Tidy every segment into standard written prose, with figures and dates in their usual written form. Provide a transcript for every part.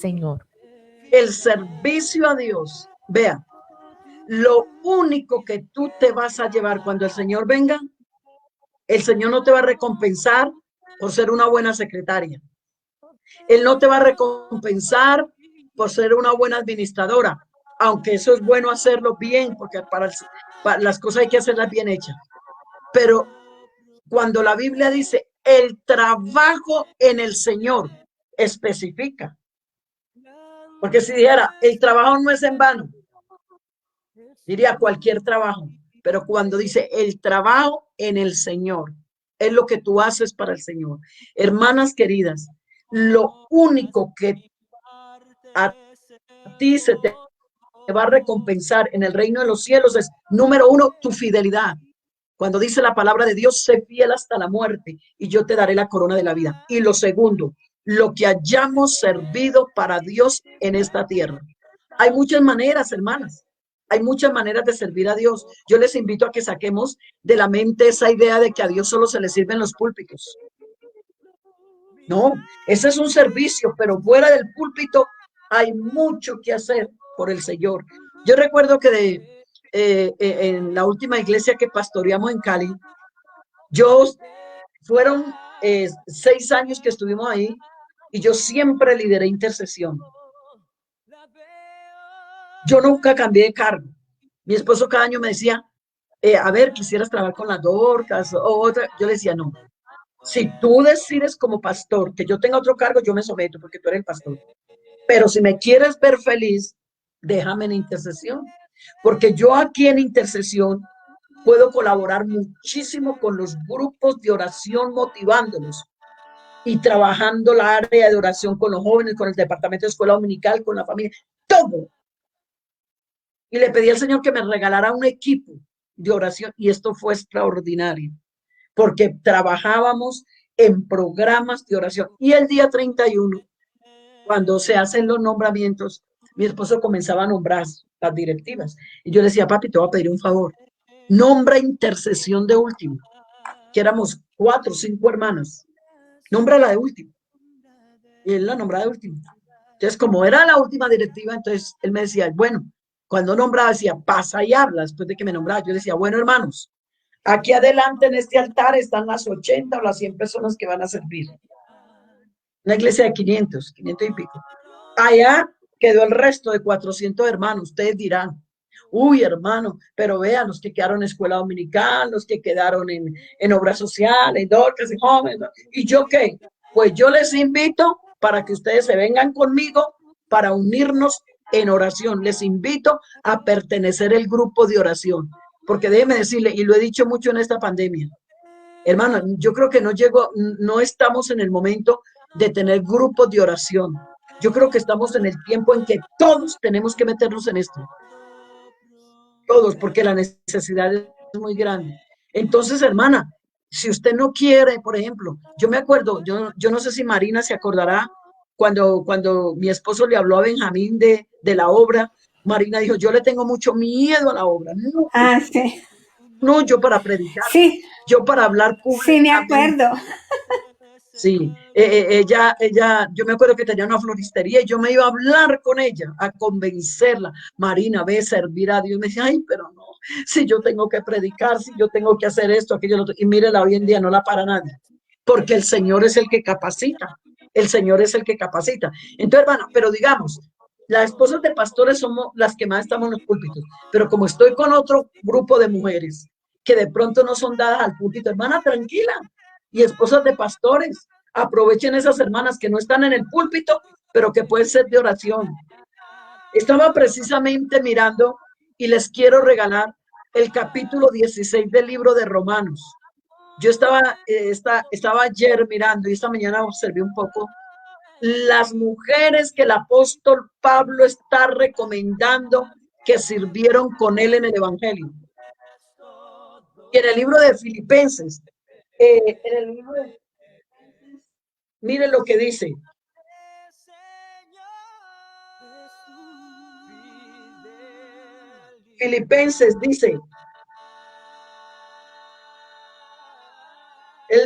Señor. El servicio a Dios. Vea, lo único que tú te vas a llevar cuando el Señor venga, el Señor no te va a recompensar por ser una buena secretaria. Él no te va a recompensar por ser una buena administradora, aunque eso es bueno hacerlo bien, porque para las cosas hay que hacerlas bien hechas. Pero cuando la Biblia dice el trabajo en el Señor, especifica. Porque si dijera el trabajo no es en vano, diría cualquier trabajo. Pero cuando dice el trabajo en el Señor, es lo que tú haces para el Señor. Hermanas queridas, lo único que a ti se te va a recompensar en el reino de los cielos es, número uno, tu fidelidad. Cuando dice la palabra de Dios, sé fiel hasta la muerte y yo te daré la corona de la vida. Y lo segundo, lo que hayamos servido para Dios en esta tierra. Hay muchas maneras, hermanas. Hay muchas maneras de servir a Dios. Yo les invito a que saquemos de la mente esa idea de que a Dios solo se le sirven los púlpitos. No, ese es un servicio, pero fuera del púlpito hay mucho que hacer por el Señor. Yo recuerdo que en la última iglesia que pastoreamos en Cali, yo fueron 6 años que estuvimos ahí y yo siempre lideré intercesión. Yo nunca cambié de cargo. Mi esposo cada año me decía, a ver, quisieras trabajar con las Dorcas o otra. Yo le decía, no. Si tú decides como pastor que yo tenga otro cargo, yo me someto porque tú eres el pastor. Pero si me quieres ver feliz, déjame en intercesión. Porque yo aquí en intercesión puedo colaborar muchísimo con los grupos de oración, motivándolos y trabajando la área de oración con los jóvenes, con el departamento de escuela dominical, con la familia, todo. Y le pedí al Señor que me regalara un equipo de oración y esto fue extraordinario, porque trabajábamos en programas de oración. Y el día 31, cuando se hacen los nombramientos, mi esposo comenzaba a nombrar las directivas. Y yo le decía, papi, te voy a pedir un favor. Nombra intercesión de último, que éramos 4 o 5 hermanas. Nombra la de último. Y él la nombraba de último. Entonces, como era la última directiva, entonces él me decía, bueno, cuando nombraba, decía, pasa y habla, después de que me nombraba. Yo decía, bueno, hermanos, aquí adelante en este altar están las 80 o las 100 personas que van a servir. Una iglesia de 500 y pico. Allá quedó el resto de 400 hermanos. Ustedes dirán, uy, hermano, pero vean los que quedaron en escuela dominical, los que quedaron en obras sociales, doctores y jóvenes. ¿Y yo qué? Pues yo les invito para que ustedes se vengan conmigo para unirnos en oración. Les invito a pertenecer al grupo de oración. Porque déjeme decirle, y lo he dicho mucho en esta pandemia, hermano, yo creo que no estamos en el momento de tener grupos de oración. Yo creo que estamos en el tiempo en que todos tenemos que meternos en esto. Todos, porque la necesidad es muy grande. Entonces, hermana, si usted no quiere, por ejemplo, yo me acuerdo, yo no sé si Marina se acordará cuando mi esposo le habló a Benjamín de la obra. Marina dijo, yo le tengo mucho miedo a la obra. No, Sí. no, yo para predicar, Sí, yo para hablar sí, me públicamente. acuerdo. Sí, yo me acuerdo que tenía una floristería y yo me iba a hablar con ella, a convencerla. Marina, ve, servir a Dios. Me decía, ay, pero no, si yo tengo que predicar, si yo tengo que hacer esto, aquello, lo otro. Y mírela, hoy en día no la para nadie, porque el Señor es el que capacita. El Señor es el que capacita. Entonces, hermano, pero digamos, las esposas de pastores somos las que más estamos en los púlpitos, pero como estoy con otro grupo de mujeres que de pronto no son dadas al púlpito, hermana, tranquila, y esposas de pastores, aprovechen esas hermanas que no están en el púlpito, pero que pueden ser de oración. Estaba precisamente mirando y les quiero regalar el capítulo 16 del libro de Romanos. Yo estaba ayer mirando y esta mañana observé un poco las mujeres que el apóstol Pablo está recomendando que sirvieron con él en el Evangelio. Y en el libro de Filipenses, miren lo que dice. Filipenses dice,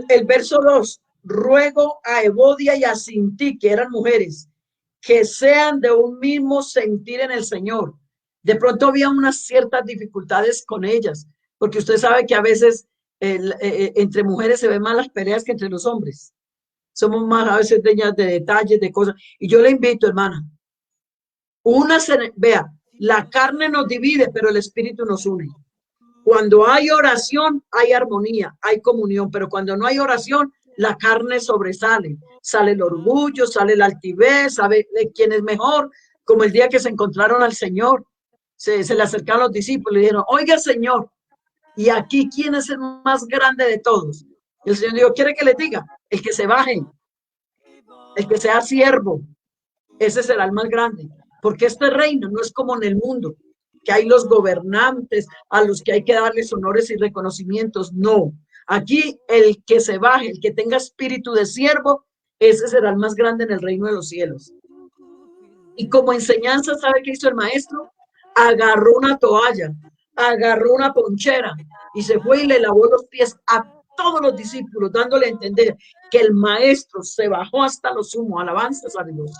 el verso 2, ruego a Evodia y a Sinti, que eran mujeres, que sean de un mismo sentir en el Señor. De pronto había unas ciertas dificultades con ellas, porque usted sabe que a veces entre mujeres se ven más las peleas que entre los hombres. Somos más a veces dueñas de detalles, de cosas. Y yo le invito, hermana, vea, la carne nos divide, pero el espíritu nos une. Cuando hay oración, hay armonía, hay comunión, pero cuando no hay oración, la carne sobresale. Sale el orgullo, sale la altivez, sabe de quién es mejor, como el día que se encontraron al Señor. Se le acercaron los discípulos y le dijeron, oiga, Señor, ¿y aquí quién es el más grande de todos? Y el Señor dijo, ¿quiere que le diga? El que se baje, el que sea siervo, ese será el más grande. Porque este reino no es como en el mundo, que hay los gobernantes a los que hay que darles honores y reconocimientos. No, aquí el que se baje, el que tenga espíritu de siervo, ese será el más grande en el reino de los cielos. Y como enseñanza, ¿sabe qué hizo el maestro? Agarró una toalla, agarró una ponchera y se fue y le lavó los pies a todos los discípulos, dándole a entender que el maestro se bajó hasta lo sumo. Alabanzas a Dios,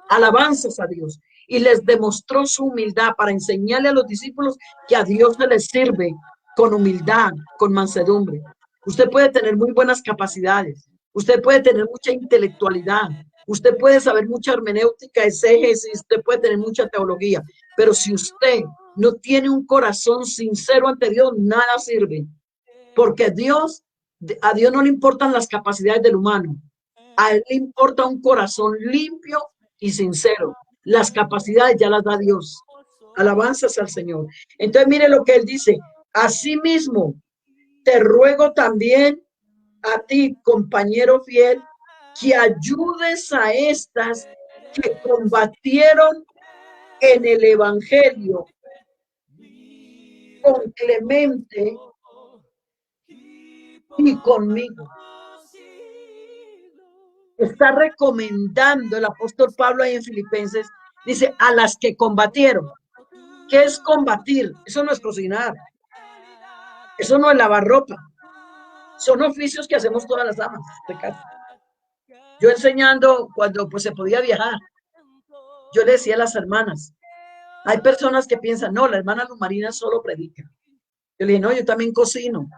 alabanzas a Dios. Y les demostró su humildad para enseñarle a los discípulos que a Dios se les sirve con humildad, con mansedumbre. Usted puede tener muy buenas capacidades, usted puede tener mucha intelectualidad, usted puede saber mucha hermenéutica, exégesis, usted puede tener mucha teología, pero si usted no tiene un corazón sincero ante Dios, nada sirve. Porque a Dios no le importan las capacidades del humano, a él le importa un corazón limpio y sincero. Las capacidades ya las da Dios. Alabanzas al Señor. Entonces mire lo que él dice. Asimismo, te ruego también a ti, compañero fiel, que ayudes a estas que combatieron en el Evangelio con Clemente y conmigo. Está recomendando el apóstol Pablo ahí en Filipenses, dice, a las que combatieron. ¿Qué es combatir? Eso no es cocinar, eso no es lavar ropa, son oficios que hacemos todas las damas de casa. Yo enseñando cuando pues se podía viajar, yo le decía a las hermanas, hay personas que piensan, no, la hermana Luz Marina solo predica. Yo le dije, no, yo también cocino,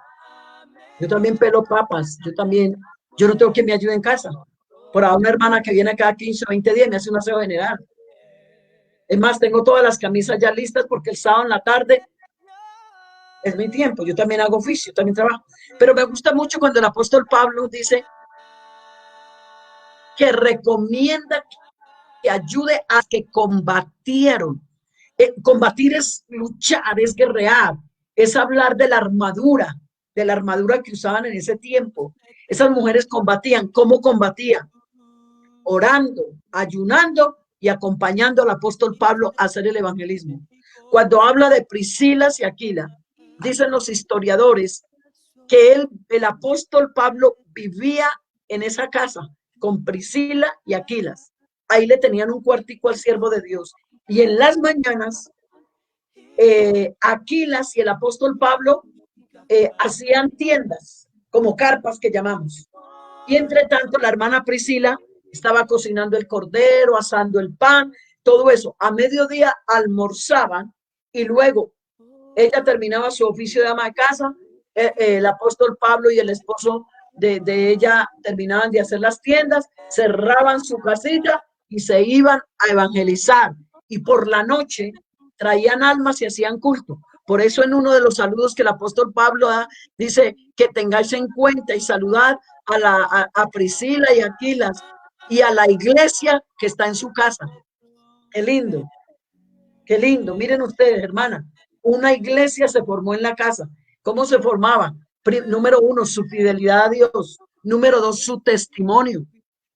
yo también pelo papas, yo no tengo que me ayude en casa. Por ahora una hermana que viene cada 15 o 20 días me hace un aseo general. Es más, tengo todas las camisas ya listas porque el sábado en la tarde es mi tiempo. Yo también hago oficio, también trabajo. Pero me gusta mucho cuando el apóstol Pablo dice que recomienda que ayude a que combatieron. Combatir es luchar, es guerrear, es hablar de la armadura que usaban en ese tiempo. Esas mujeres combatían. ¿Cómo combatían? Orando, ayunando y acompañando al apóstol Pablo a hacer el evangelismo. Cuando habla de Priscila y Aquila, dicen los historiadores que el apóstol Pablo vivía en esa casa con Priscila y Aquilas. Ahí le tenían un cuartico al siervo de Dios. Y en las mañanas, Aquilas y el apóstol Pablo hacían tiendas, como carpas que llamamos. Y entre tanto, la hermana Priscila estaba cocinando el cordero, asando el pan, todo eso. A mediodía almorzaban y luego ella terminaba su oficio de ama de casa, el apóstol Pablo y el esposo de ella terminaban de hacer las tiendas, cerraban su casilla y se iban a evangelizar. Y por la noche traían almas y hacían culto. Por eso en uno de los saludos que el apóstol Pablo da, dice que tengáis en cuenta y saludad a Priscila y Aquilas y a la iglesia que está en su casa. Qué lindo, qué lindo. Miren ustedes, hermana, una iglesia se formó en la casa. ¿Cómo se formaba? Número uno, su fidelidad a Dios. Número dos, su testimonio.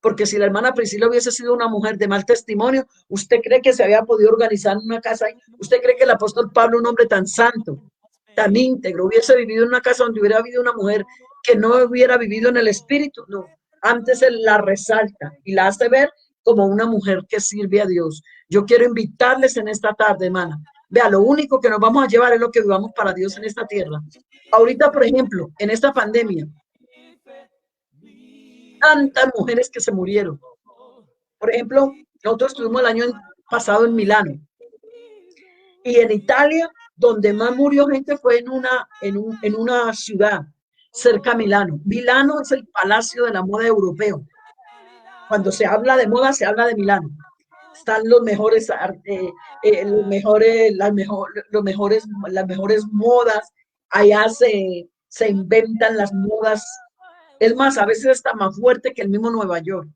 Porque si la hermana Priscila hubiese sido una mujer de mal testimonio, ¿usted cree que se había podido organizar en una casa ahí? ¿Usted cree que el apóstol Pablo, un hombre tan santo, tan íntegro, hubiese vivido en una casa donde hubiera habido una mujer que no hubiera vivido en el espíritu? No, antes él la resalta y la hace ver como una mujer que sirve a Dios. Yo quiero invitarles en esta tarde, hermana. Vea, lo único que nos vamos a llevar es lo que vivamos para Dios en esta tierra. Ahorita, por ejemplo, en esta pandemia, tantas mujeres que se murieron. Por ejemplo, Nosotros estuvimos el año pasado en Milano y en Italia, donde más murió gente fue en una ciudad cerca a Milano. Milano es el palacio de la moda europeo. Cuando se habla de moda, se habla de Milano. Están los mejores, las mejores modas. Allá se inventan las modas. Es más, a veces está más fuerte que el mismo Nueva York.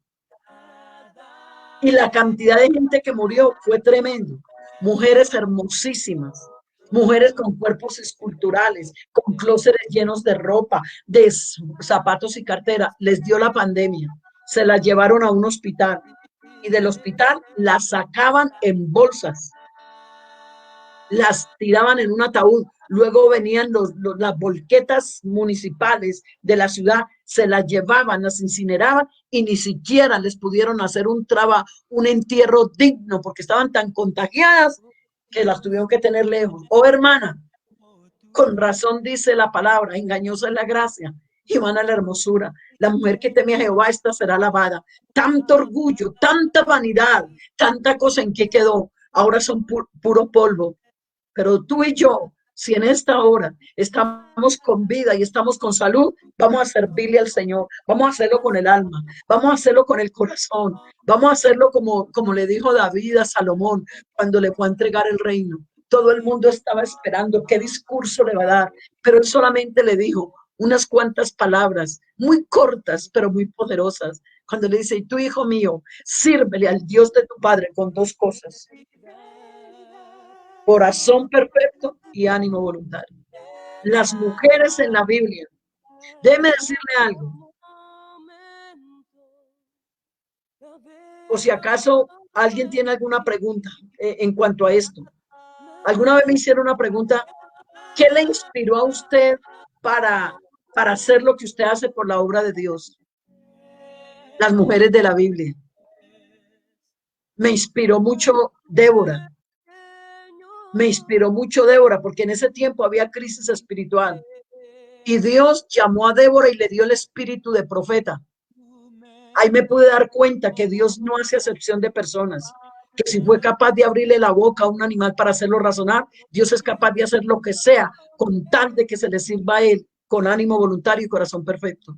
Y la cantidad de gente que murió fue tremendo. Mujeres hermosísimas, mujeres con cuerpos esculturales, con clósetes llenos de ropa, de zapatos y cartera. Les dio la pandemia. Se las llevaron a un hospital y del hospital las sacaban en bolsas, las tiraban en un ataúd. Luego venían las volquetas municipales de la ciudad, se las llevaban, las incineraban y ni siquiera les pudieron hacer un entierro digno porque estaban tan contagiadas que las tuvieron que tener lejos. Oh, hermana, con razón dice la palabra, engañosa es la gracia y vana la hermosura. La mujer que teme a Jehová, esta será alabada. Tanto orgullo, tanta vanidad, tanta cosa en que quedó. Ahora son puro polvo. Pero tú y yo, si en esta hora estamos con vida y estamos con salud, vamos a servirle al Señor, vamos a hacerlo con el alma, vamos a hacerlo con el corazón, vamos a hacerlo como le dijo David a Salomón cuando le fue a entregar el reino. Todo el mundo estaba esperando qué discurso le va a dar, pero él solamente le dijo unas cuantas palabras muy cortas, pero muy poderosas. Cuando le dice, y tú, hijo mío, sírvele al Dios de tu padre con dos cosas: corazón perfecto y ánimo voluntario. Las mujeres en la Biblia, déjeme decirle algo, o si acaso alguien tiene alguna pregunta en cuanto a esto. Alguna vez me hicieron una pregunta: ¿qué le inspiró a usted para, para hacer lo que usted hace por la obra de Dios? Las mujeres de la Biblia. Me inspiró mucho Débora. Me inspiró mucho Débora porque en ese tiempo había crisis espiritual. Y Dios llamó a Débora y le dio el espíritu de profeta. Ahí me pude dar cuenta que Dios no hace acepción de personas, que si fue capaz de abrirle la boca a un animal para hacerlo razonar, Dios es capaz de hacer lo que sea con tal de que se le sirva a él con ánimo voluntario y corazón perfecto.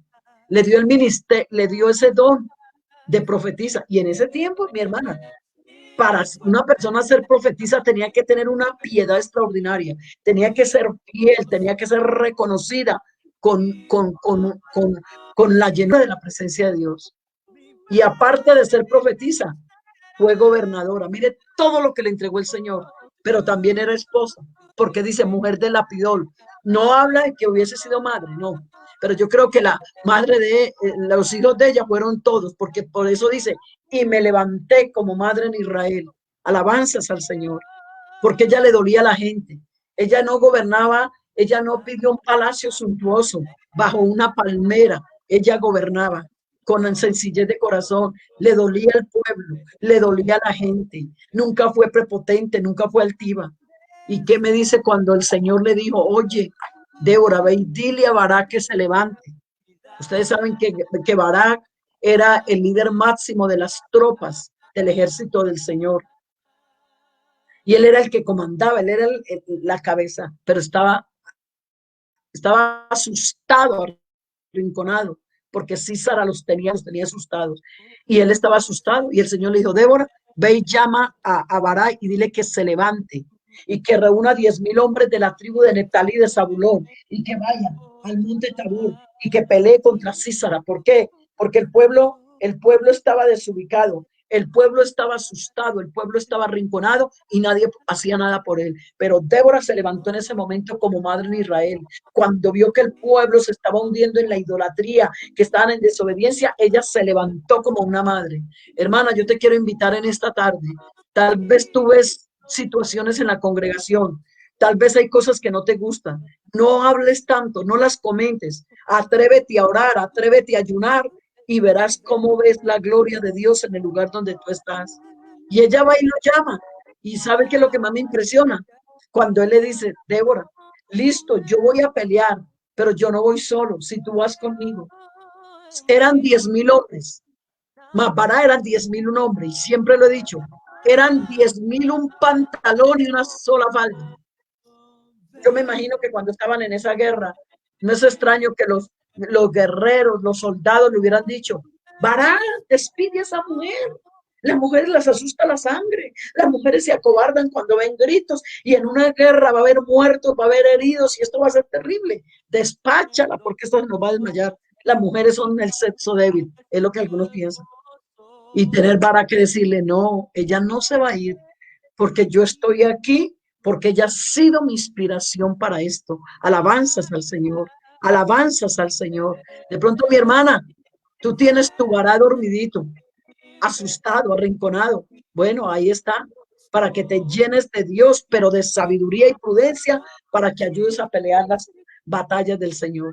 Le dio el ministerio, le dio ese don de profetiza. Y en ese tiempo, mi hermana, para una persona ser profetiza tenía que tener una piedad extraordinaria, tenía que ser fiel, tenía que ser reconocida con, con, con, con, con la llenura de la presencia de Dios. Y aparte de ser profetiza, fue gobernadora. Mire todo lo que le entregó el Señor, pero también era esposa, porque dice mujer de Lapidol. No habla de que hubiese sido madre, no. Pero yo creo que la madre de los hijos de ella fueron todos, porque por eso dice, y me levanté como madre en Israel. Alabanzas al Señor, porque ella le dolía a la gente. Ella no gobernaba, ella no pidió un palacio suntuoso bajo una palmera, ella gobernaba con sencillez de corazón, le dolía al pueblo, le dolía a la gente, nunca fue prepotente, nunca fue altiva. ¿Y qué me dice cuando el Señor le dijo, oye, Débora, ve y dile a Barak que se levante? Ustedes saben que Barak era el líder máximo de las tropas del ejército del Señor. Y él era el que comandaba, él era la cabeza, pero estaba asustado, arrinconado, porque Císara los tenía asustados. Y él estaba asustado y el Señor le dijo, Débora, ve y llama a Barak y dile que se levante y que reúna 10,000 hombres de la tribu de Neftalí y de Zabulón y que vayan al monte Tabor y que pelee contra Císara. ¿Por qué? Porque el pueblo estaba desubicado, el pueblo estaba asustado, el pueblo estaba arrinconado y nadie hacía nada por él. Pero Débora se levantó en ese momento como madre en Israel. Cuando vio que el pueblo se estaba hundiendo en la idolatría, que estaban en desobediencia, ella se levantó como una madre. Hermana, yo te quiero invitar en esta tarde. Tal vez tú ves situaciones en la congregación, tal vez hay cosas que no te gustan. No hables tanto, no las comentes. Atrévete a orar, atrévete a ayunar y verás cómo ves la gloria de Dios en el lugar donde tú estás. Y ella va y lo llama. Y sabe que lo que más me impresiona, cuando él le dice, Débora, listo, yo voy a pelear, pero yo no voy solo, si tú vas conmigo. Eran 10,000 hombres, Más Bará eran 10.000 un hombre, y siempre lo he dicho, eran 10.000 un pantalón y una sola falda. Yo me imagino que cuando estaban en esa guerra, no es extraño que los guerreros, los soldados le hubieran dicho, Bará, despide a esa mujer. Las mujeres las asusta la sangre, las mujeres se acobardan cuando ven gritos y en una guerra va a haber muertos, va a haber heridos y esto va a ser terrible. Despáchala porque esto nos va a desmayar. Las mujeres son el sexo débil, es lo que algunos piensan. Y tener Bará que decirle, no, ella no se va a ir porque yo estoy aquí, porque ella ha sido mi inspiración para esto. Alabanzas al Señor, alabanzas al Señor. De pronto, mi hermana, tú tienes tu Bará dormidito, asustado, arrinconado. Bueno, ahí está, para que te llenes de Dios, pero de sabiduría y prudencia, para que ayudes a pelear las batallas del Señor.